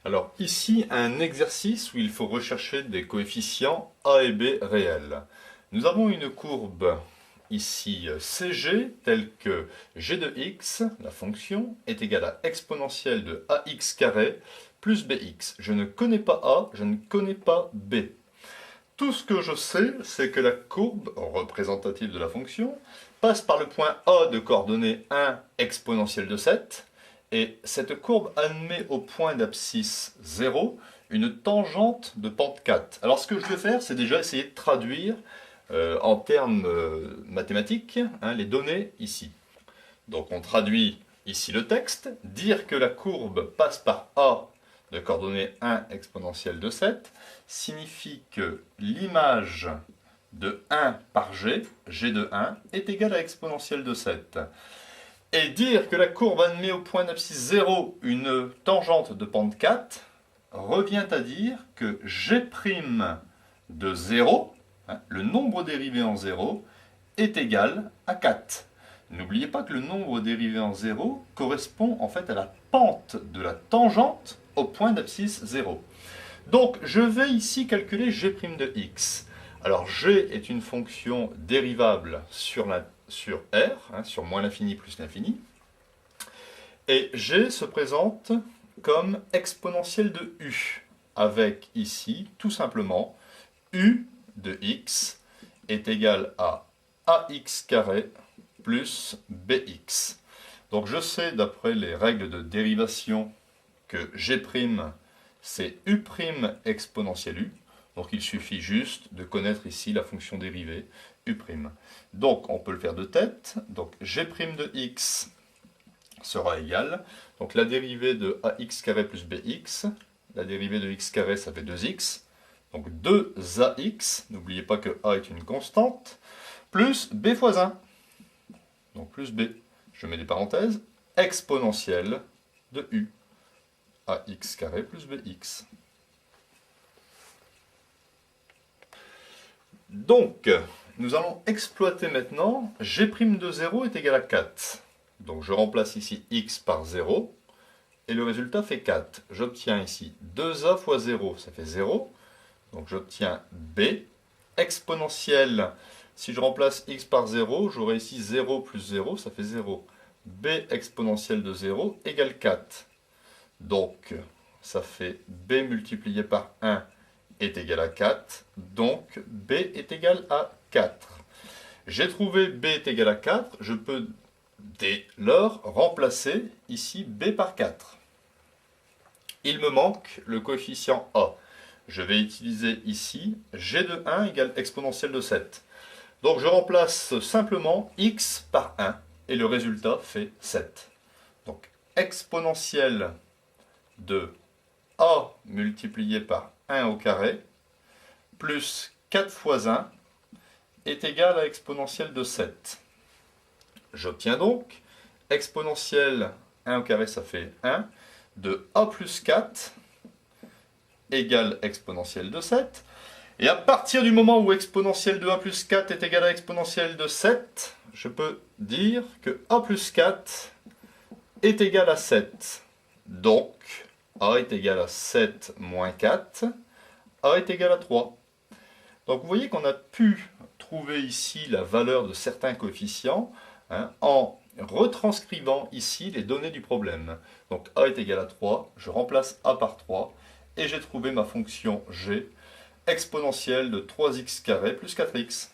Alors ici, un exercice où il faut rechercher des coefficients a et b réels. Nous avons une courbe ici CG telle que g de x, la fonction, est égale à exponentielle de ax carré plus bx. Je ne connais pas a, je ne connais pas b. Tout ce que je sais, c'est que la courbe représentative de la fonction passe par le point A de coordonnées 1 exponentielle de 7, et cette courbe admet au point d'abscisse 0 une tangente de pente 4. Alors ce que je vais faire, c'est déjà essayer de traduire en termes mathématiques les données ici. Donc on traduit ici le texte, dire que la courbe passe par A de coordonnées 1 exponentielle de 7 signifie que l'image de 1 par g, g de 1, est égale à exponentielle de 7. Et dire que la courbe admet au point d'abscisse 0 une tangente de pente 4 revient à dire que g' de 0, le nombre dérivé en 0, est égal à 4. N'oubliez pas que le nombre dérivé en 0 correspond en fait à la pente de la tangente au point d'abscisse 0. Donc je vais ici calculer g' de x. Alors g est une fonction dérivable sur r, sur moins l'infini plus l'infini. Et g se présente comme exponentielle de u, avec ici tout simplement u de x est égal à ax carré plus bx. Donc je sais d'après les règles de dérivation que g' c'est u' exponentielle u. Donc il suffit juste de connaître ici la fonction dérivée u'. Donc on peut le faire de tête. Donc g' de x sera égal. Donc la dérivée de ax carré plus bx, la dérivée de x carré ça fait 2x. Donc 2ax, n'oubliez pas que a est une constante, plus b fois 1. Donc plus b, je mets des parenthèses, exponentielle de u, ax carré plus bx. Donc, nous allons exploiter maintenant g' de 0 est égal à 4. Donc je remplace ici x par 0, et le résultat fait 4. J'obtiens ici 2a fois 0, ça fait 0. Donc j'obtiens b, exponentielle. Si je remplace x par 0, j'aurai ici 0 plus 0, ça fait 0. b exponentielle de 0 égale 4. Donc ça fait b multiplié par 1 est égal à 4. Donc b est égal à 4. J'ai trouvé b est égal à 4. Je peux dès lors remplacer ici b par 4. Il me manque le coefficient a. Je vais utiliser ici g de 1 égale exponentielle de 7. Donc je remplace simplement x par 1 et le résultat fait 7. Donc exponentielle de a multiplié par 1 au carré plus 4 fois 1 est égal à exponentielle de 7. J'obtiens donc exponentielle 1 au carré, ça fait 1, de a plus 4 égale exponentielle de 7. Et à partir du moment où exponentielle de a plus 4 est égale à exponentielle de 7, je peux dire que a plus 4 est égal à 7. Donc, a est égal à 7 moins 4, a est égal à 3. Donc vous voyez qu'on a pu trouver ici la valeur de certains coefficients en retranscrivant ici les données du problème. Donc a est égal à 3, je remplace a par 3, et j'ai trouvé ma fonction g, exponentielle de 3x carré plus 4x.